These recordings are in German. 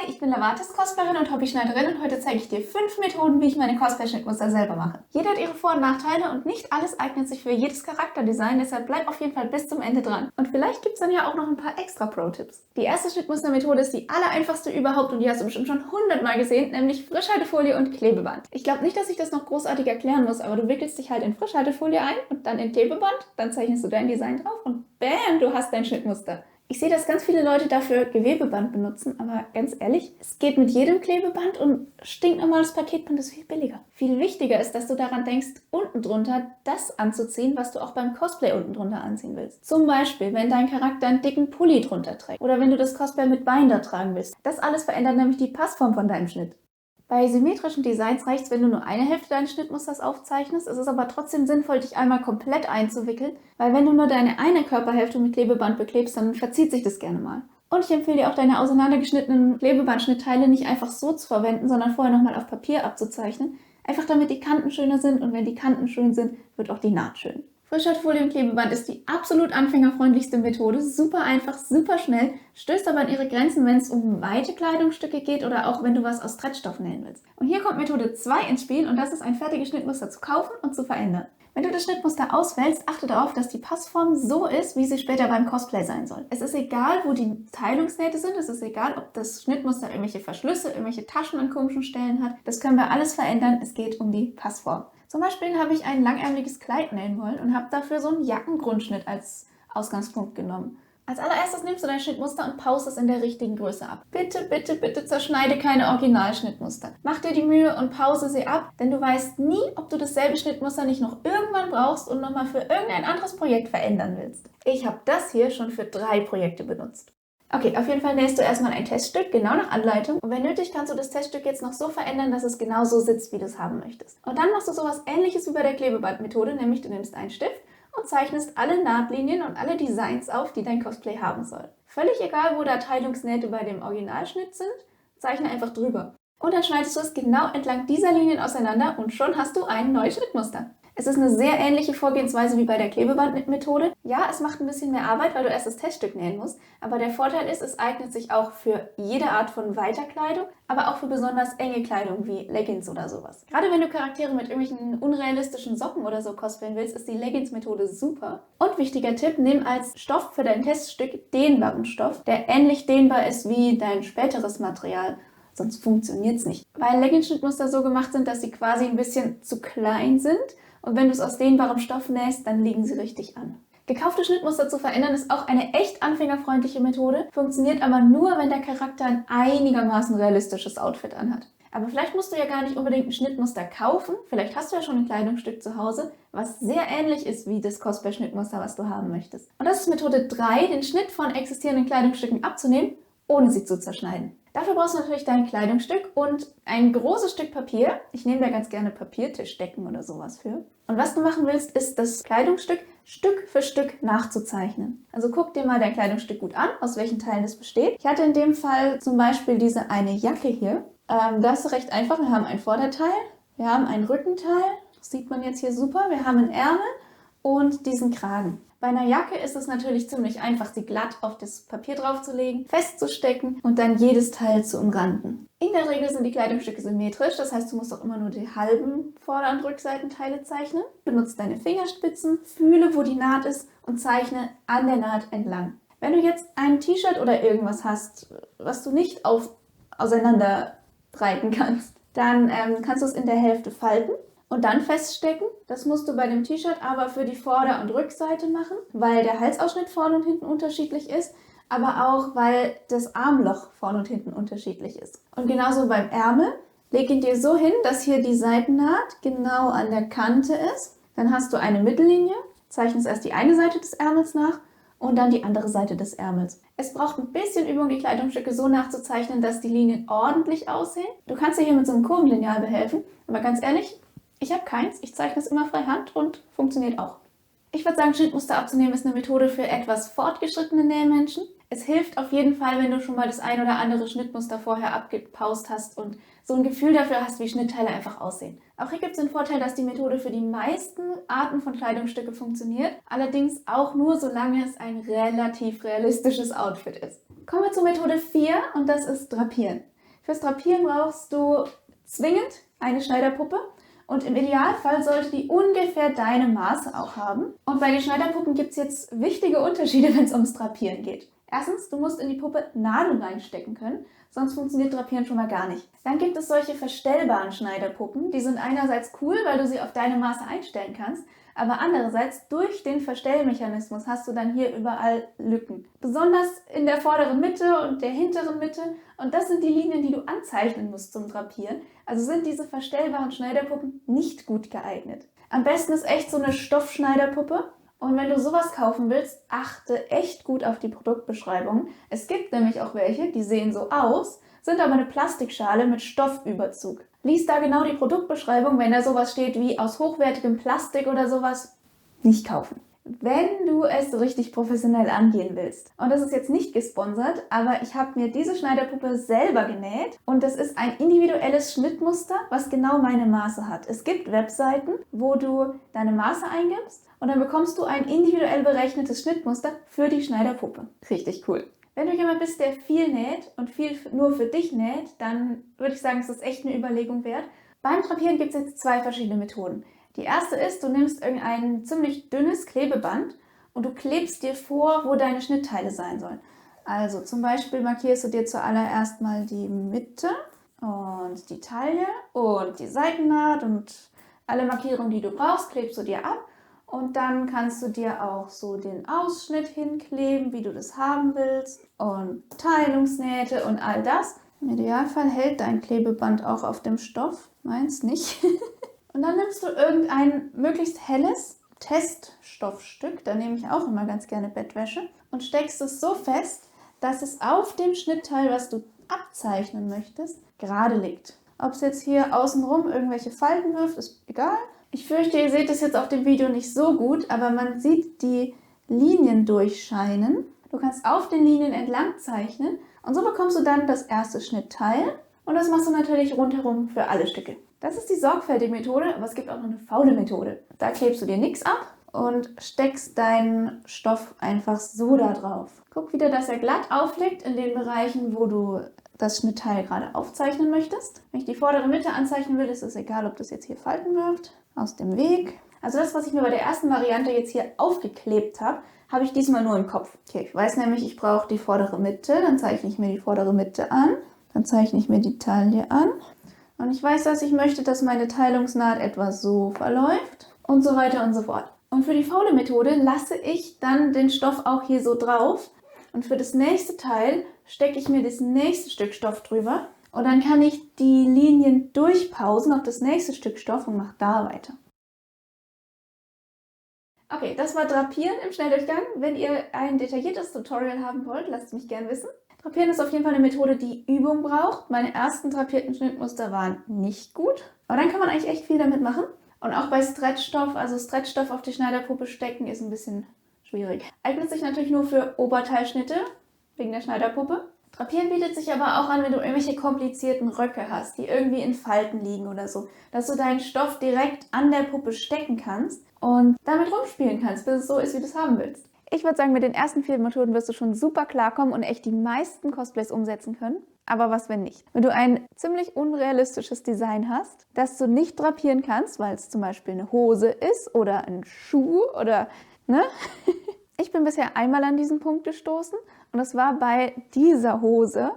Hi, ich bin Lavatis Cosplayerin und Hobbyschneiderin und heute zeige ich dir 5 Methoden, wie ich meine Cosplay-Schnittmuster selber mache. Jeder hat ihre Vor- und Nachteile und nicht alles eignet sich für jedes Charakterdesign, deshalb bleib auf jeden Fall bis zum Ende dran. Und vielleicht gibt es dann ja auch noch ein paar extra Pro-Tipps. Die erste Schnittmustermethode ist die allereinfachste überhaupt und die hast du bestimmt schon 100-mal gesehen, nämlich Frischhaltefolie und Klebeband. Ich glaube nicht, dass ich das noch großartig erklären muss, aber du wickelst dich halt in Frischhaltefolie ein und dann in Klebeband, dann zeichnest du dein Design drauf und bam, du hast dein Schnittmuster. Ich sehe, dass ganz viele Leute dafür Gewebeband benutzen, aber ganz ehrlich, es geht mit jedem Klebeband und stinknormales Paketband ist viel billiger. Viel wichtiger ist, dass du daran denkst, unten drunter das anzuziehen, was du auch beim Cosplay unten drunter anziehen willst. Zum Beispiel, wenn dein Charakter einen dicken Pulli drunter trägt oder wenn du das Cosplay mit Binder tragen willst. Das alles verändert nämlich die Passform von deinem Schnitt. Bei symmetrischen Designs reicht es, wenn du nur eine Hälfte deines Schnittmusters aufzeichnest. Es ist aber trotzdem sinnvoll, dich einmal komplett einzuwickeln, weil wenn du nur deine eine Körperhälfte mit Klebeband beklebst, dann verzieht sich das gerne mal. Und ich empfehle dir auch, deine auseinandergeschnittenen Klebebandschnittteile nicht einfach so zu verwenden, sondern vorher nochmal auf Papier abzuzeichnen. Einfach damit die Kanten schöner sind und wenn die Kanten schön sind, wird auch die Naht schön. Frischhaltefolie und Klebeband ist die absolut anfängerfreundlichste Methode, super einfach, super schnell, stößt aber an ihre Grenzen, wenn es um weite Kleidungsstücke geht oder auch wenn du was aus Stretchstoff nähen willst. Und hier kommt Methode 2 ins Spiel und das ist ein fertiges Schnittmuster zu kaufen und zu verändern. Wenn du das Schnittmuster auswählst, achte darauf, dass die Passform so ist, wie sie später beim Cosplay sein soll. Es ist egal, wo die Teilungsnähte sind, es ist egal, ob das Schnittmuster irgendwelche Verschlüsse, irgendwelche Taschen an komischen Stellen hat. Das können wir alles verändern, es geht um die Passform. Zum Beispiel habe ich ein langärmeliges Kleid nähen wollen und habe dafür so einen Jackengrundschnitt als Ausgangspunkt genommen. Als allererstes nimmst du dein Schnittmuster und paust es in der richtigen Größe ab. Bitte, bitte, bitte zerschneide keine Originalschnittmuster. Mach dir die Mühe und pause sie ab, denn du weißt nie, ob du dasselbe Schnittmuster nicht noch irgendwann brauchst und nochmal für irgendein anderes Projekt verändern willst. Ich habe das hier schon für 3 Projekte benutzt. Okay, auf jeden Fall nähst du erstmal ein Teststück, genau nach Anleitung. Und wenn nötig, kannst du das Teststück jetzt noch so verändern, dass es genau so sitzt, wie du es haben möchtest. Und dann machst du sowas Ähnliches wie bei der Klebebandmethode, nämlich du nimmst einen Stift und zeichnest alle Nahtlinien und alle Designs auf, die dein Cosplay haben soll. Völlig egal, wo da Teilungsnähte bei dem Originalschnitt sind, zeichne einfach drüber. Und dann schneidest du es genau entlang dieser Linien auseinander und schon hast du ein neues Schnittmuster. Es ist eine sehr ähnliche Vorgehensweise wie bei der Klebebandmethode. Ja, es macht ein bisschen mehr Arbeit, weil du erst das Teststück nähen musst, aber der Vorteil ist, es eignet sich auch für jede Art von Weiterkleidung, aber auch für besonders enge Kleidung wie Leggings oder sowas. Gerade wenn du Charaktere mit irgendwelchen unrealistischen Socken oder so cosplayen willst, ist die Leggings-Methode super. Und wichtiger Tipp, nimm als Stoff für dein Teststück dehnbaren Stoff, der ähnlich dehnbar ist wie dein späteres Material. Sonst funktioniert es nicht. Weil Leggings-Schnittmuster so gemacht sind, dass sie quasi ein bisschen zu klein sind. Und wenn du es aus dehnbarem Stoff nähst, dann liegen sie richtig an. Gekaufte Schnittmuster zu verändern ist auch eine echt anfängerfreundliche Methode, funktioniert aber nur, wenn der Charakter ein einigermaßen realistisches Outfit anhat. Aber vielleicht musst du ja gar nicht unbedingt ein Schnittmuster kaufen, vielleicht hast du ja schon ein Kleidungsstück zu Hause, was sehr ähnlich ist wie das Cosplay-Schnittmuster, was du haben möchtest. Und das ist Methode 3, den Schnitt von existierenden Kleidungsstücken abzunehmen, ohne sie zu zerschneiden. Dafür brauchst du natürlich dein Kleidungsstück und ein großes Stück Papier. Ich nehme da ganz gerne Papiertischdecken oder sowas für. Und was du machen willst, ist das Kleidungsstück Stück für Stück nachzuzeichnen. Also guck dir mal dein Kleidungsstück gut an, aus welchen Teilen es besteht. Ich hatte in dem Fall zum Beispiel diese eine Jacke hier. Das ist recht einfach. Wir haben ein Vorderteil, wir haben ein Rückenteil. Das sieht man jetzt hier super. Wir haben einen Ärmel und diesen Kragen. Bei einer Jacke ist es natürlich ziemlich einfach, sie glatt auf das Papier draufzulegen, festzustecken und dann jedes Teil zu umranden. In der Regel sind die Kleidungsstücke symmetrisch, das heißt, du musst auch immer nur die halben Vorder- und Rückseitenteile zeichnen. Benutze deine Fingerspitzen, fühle, wo die Naht ist und zeichne an der Naht entlang. Wenn du jetzt ein T-Shirt oder irgendwas hast, was du nicht auseinander breiten kannst, dann kannst du es in der Hälfte falten und dann feststecken. Das musst du bei dem T-Shirt aber für die Vorder- und Rückseite machen, weil der Halsausschnitt vorne und hinten unterschiedlich ist, aber auch, weil das Armloch vorne und hinten unterschiedlich ist. Und genauso beim Ärmel, leg ihn dir so hin, dass hier die Seitennaht genau an der Kante ist. Dann hast du eine Mittellinie, zeichnest erst die eine Seite des Ärmels nach und dann die andere Seite des Ärmels. Es braucht ein bisschen Übung, die Kleidungsstücke so nachzuzeichnen, dass die Linien ordentlich aussehen. Du kannst dir hier mit so einem Kurvenlineal behelfen, aber ganz ehrlich, ich habe keins, ich zeichne es immer freihand und funktioniert auch. Ich würde sagen, Schnittmuster abzunehmen ist eine Methode für etwas fortgeschrittene Nähmenschen. Es hilft auf jeden Fall, wenn du schon mal das ein oder andere Schnittmuster vorher abgepaust hast und so ein Gefühl dafür hast, wie Schnittteile einfach aussehen. Auch hier gibt es den Vorteil, dass die Methode für die meisten Arten von Kleidungsstücke funktioniert, allerdings auch nur, solange es ein relativ realistisches Outfit ist. Kommen wir zur Methode 4 und das ist Drapieren. Fürs Drapieren brauchst du zwingend eine Schneiderpuppe und im Idealfall sollte die ungefähr deine Maße auch haben. Und bei den Schneiderpuppen gibt es jetzt wichtige Unterschiede, wenn es ums Drapieren geht. Erstens, du musst in die Puppe Nadeln reinstecken können, sonst funktioniert Drapieren schon mal gar nicht. Dann gibt es solche verstellbaren Schneiderpuppen, die sind einerseits cool, weil du sie auf deine Maße einstellen kannst, aber andererseits durch den Verstellmechanismus hast du dann hier überall Lücken. Besonders in der vorderen Mitte und der hinteren Mitte. Und das sind die Linien, die du anzeichnen musst zum Drapieren. Also sind diese verstellbaren Schneiderpuppen nicht gut geeignet. Am besten ist echt so eine Stoffschneiderpuppe. Und wenn du sowas kaufen willst, achte echt gut auf die Produktbeschreibung. Es gibt nämlich auch welche, die sehen so aus, sind aber eine Plastikschale mit Stoffüberzug. Lies da genau die Produktbeschreibung, wenn da sowas steht wie aus hochwertigem Plastik oder sowas, nicht kaufen. Wenn du es richtig professionell angehen willst, und das ist jetzt nicht gesponsert, aber ich habe mir diese Schneiderpuppe selber genäht und das ist ein individuelles Schnittmuster, was genau meine Maße hat. Es gibt Webseiten, wo du deine Maße eingibst und dann bekommst du ein individuell berechnetes Schnittmuster für die Schneiderpuppe. Richtig cool. Wenn du jemand bist, der viel näht und viel nur für dich näht, dann würde ich sagen, es ist echt eine Überlegung wert. Beim Drapieren gibt es jetzt 2 verschiedene Methoden. Die erste ist, du nimmst irgendein ziemlich dünnes Klebeband und du klebst dir vor, wo deine Schnittteile sein sollen. Also zum Beispiel markierst du dir zuallererst mal die Mitte und die Taille und die Seitennaht und alle Markierungen, die du brauchst, klebst du dir ab. Und dann kannst du dir auch so den Ausschnitt hinkleben, wie du das haben willst und Teilungsnähte und all das. Im Idealfall hält dein Klebeband auch auf dem Stoff, meins nicht. Und dann nimmst du irgendein möglichst helles Teststoffstück, da nehme ich auch immer ganz gerne Bettwäsche, und steckst es so fest, dass es auf dem Schnittteil, was du abzeichnen möchtest, gerade liegt. Ob es jetzt hier außenrum irgendwelche Falten wirft, ist egal. Ich fürchte, ihr seht es jetzt auf dem Video nicht so gut, aber man sieht die Linien durchscheinen. Du kannst auf den Linien entlang zeichnen und so bekommst du dann das erste Schnittteil und das machst du natürlich rundherum für alle Stücke. Das ist die sorgfältige Methode, aber es gibt auch noch eine faule Methode. Da klebst du dir nichts ab und steckst deinen Stoff einfach so da drauf. Guck wieder, dass er glatt aufliegt in den Bereichen, wo du das Schnittteil gerade aufzeichnen möchtest. Wenn ich die vordere Mitte anzeichnen will, ist es egal, ob das jetzt hier Falten wirft. Aus dem Weg. Also das, was ich mir bei der ersten Variante jetzt hier aufgeklebt habe, habe ich diesmal nur im Kopf. Okay, ich weiß nämlich, ich brauche die vordere Mitte, dann zeichne ich mir die vordere Mitte an, dann zeichne ich mir die Taille an und ich weiß, dass ich möchte, dass meine Teilungsnaht etwa so verläuft und so weiter und so fort. Und für die faule Methode lasse ich dann den Stoff auch hier so drauf und für das nächste Teil stecke ich mir das nächste Stück Stoff drüber. Und dann kann ich die Linien durchpausen auf das nächste Stück Stoff und mache da weiter. Okay, das war Drapieren im Schnelldurchgang. Wenn ihr ein detailliertes Tutorial haben wollt, lasst es mich gerne wissen. Drapieren ist auf jeden Fall eine Methode, die Übung braucht. Meine ersten drapierten Schnittmuster waren nicht gut. Aber dann kann man eigentlich echt viel damit machen. Und auch bei Stretchstoff, also Stretchstoff auf die Schneiderpuppe stecken, ist ein bisschen schwierig. Eignet sich natürlich nur für Oberteilschnitte, wegen der Schneiderpuppe. Drapieren bietet sich aber auch an, wenn du irgendwelche komplizierten Röcke hast, die irgendwie in Falten liegen oder so, dass du deinen Stoff direkt an der Puppe stecken kannst und damit rumspielen kannst, bis es so ist, wie du es haben willst. Ich würde sagen, mit den ersten 4 Methoden wirst du schon super klarkommen und echt die meisten Cosplays umsetzen können. Aber was, wenn nicht? Wenn du ein ziemlich unrealistisches Design hast, das du nicht drapieren kannst, weil es zum Beispiel eine Hose ist oder ein Schuh oder, ne? Ich bin bisher einmal an diesen Punkt gestoßen und das war bei dieser Hose.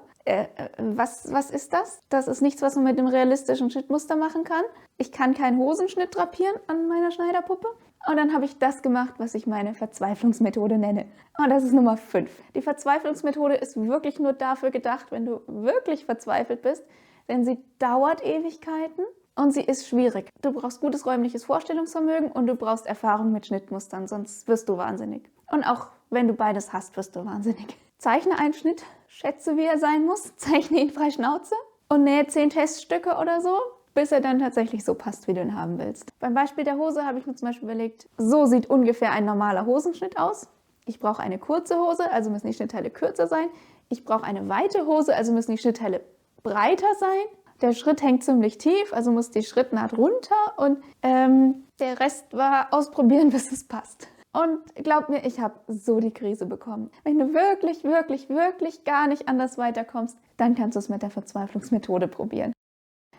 Was ist das? Das ist nichts, was man mit dem realistischen Schnittmuster machen kann. Ich kann keinen Hosenschnitt drapieren an meiner Schneiderpuppe. Und dann habe ich das gemacht, was ich meine Verzweiflungsmethode nenne. Und das ist Nummer 5. Die Verzweiflungsmethode ist wirklich nur dafür gedacht, wenn du wirklich verzweifelt bist, denn sie dauert Ewigkeiten und sie ist schwierig. Du brauchst gutes räumliches Vorstellungsvermögen und du brauchst Erfahrung mit Schnittmustern, sonst wirst du wahnsinnig. Und auch wenn du beides hast, wirst du wahnsinnig. Zeichne einen Schnitt, schätze, wie er sein muss, zeichne ihn frei Schnauze und nähe 10 Teststücke oder so, bis er dann tatsächlich so passt, wie du ihn haben willst. Beim Beispiel der Hose habe ich mir zum Beispiel überlegt, so sieht ungefähr ein normaler Hosenschnitt aus. Ich brauche eine kurze Hose, also müssen die Schnittteile kürzer sein. Ich brauche eine weite Hose, also müssen die Schnittteile breiter sein. Der Schritt hängt ziemlich tief, also muss die Schrittnaht runter und der Rest war ausprobieren, bis es passt. Und glaub mir, ich habe so die Krise bekommen. Wenn du wirklich, wirklich, wirklich gar nicht anders weiterkommst, dann kannst du es mit der Verzweiflungsmethode probieren.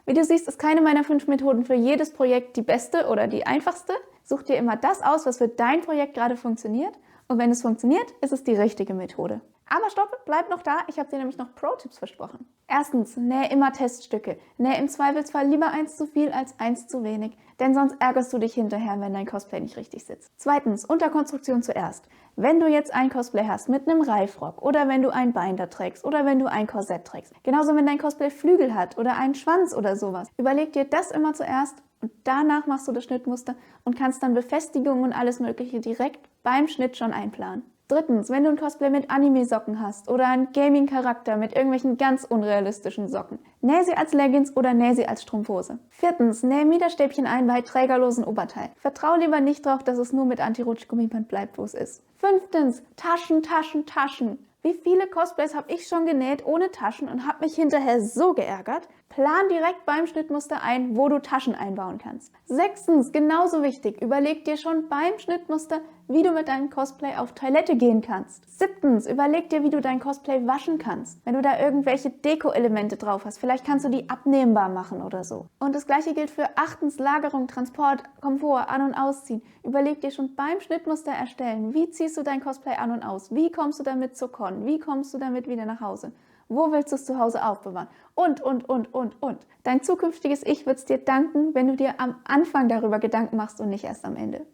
Wie du siehst, ist keine meiner 5 Methoden für jedes Projekt die beste oder die einfachste. Such dir immer das aus, was für dein Projekt gerade funktioniert. Und wenn es funktioniert, ist es die richtige Methode. Aber stopp, bleib noch da, ich habe dir nämlich noch Pro-Tipps versprochen. Erstens, nähe immer Teststücke. Nähe im Zweifelsfall lieber 1 zu viel als 1 zu wenig, denn sonst ärgerst du dich hinterher, wenn dein Cosplay nicht richtig sitzt. Zweitens, Unterkonstruktion zuerst. Wenn du jetzt ein Cosplay hast mit einem Reifrock oder wenn du ein Binder trägst oder wenn du ein Korsett trägst, genauso wenn dein Cosplay Flügel hat oder einen Schwanz oder sowas, überleg dir das immer zuerst und danach machst du das Schnittmuster und kannst dann Befestigungen und alles mögliche direkt beim Schnitt schon einplanen. Drittens, wenn du ein Cosplay mit Anime-Socken hast oder einen Gaming-Charakter mit irgendwelchen ganz unrealistischen Socken, nähe sie als Leggings oder nähe sie als Strumpfhose. Viertens, nähe Miederstäbchen ein bei trägerlosen Oberteilen. Vertrau lieber nicht darauf, dass es nur mit Anti-Rutsch-Gummiband bleibt, wo es ist. Fünftens, Taschen, Taschen, Taschen. Wie viele Cosplays habe ich schon genäht ohne Taschen und habe mich hinterher so geärgert? Plan direkt beim Schnittmuster ein, wo du Taschen einbauen kannst. Sechstens, genauso wichtig, überleg dir schon beim Schnittmuster, wie du mit deinem Cosplay auf Toilette gehen kannst. Siebtens, überleg dir, wie du dein Cosplay waschen kannst. Wenn du da irgendwelche Deko-Elemente drauf hast, vielleicht kannst du die abnehmbar machen oder so. Und das gleiche gilt für achtens, Lagerung, Transport, Komfort, An- und Ausziehen. Überleg dir schon beim Schnittmuster erstellen, wie ziehst du dein Cosplay an und aus? Wie kommst du damit zur Con? Wie kommst du damit wieder nach Hause? Wo willst du es zu Hause aufbewahren? Und. Dein zukünftiges Ich wird es dir danken, wenn du dir am Anfang darüber Gedanken machst und nicht erst am Ende.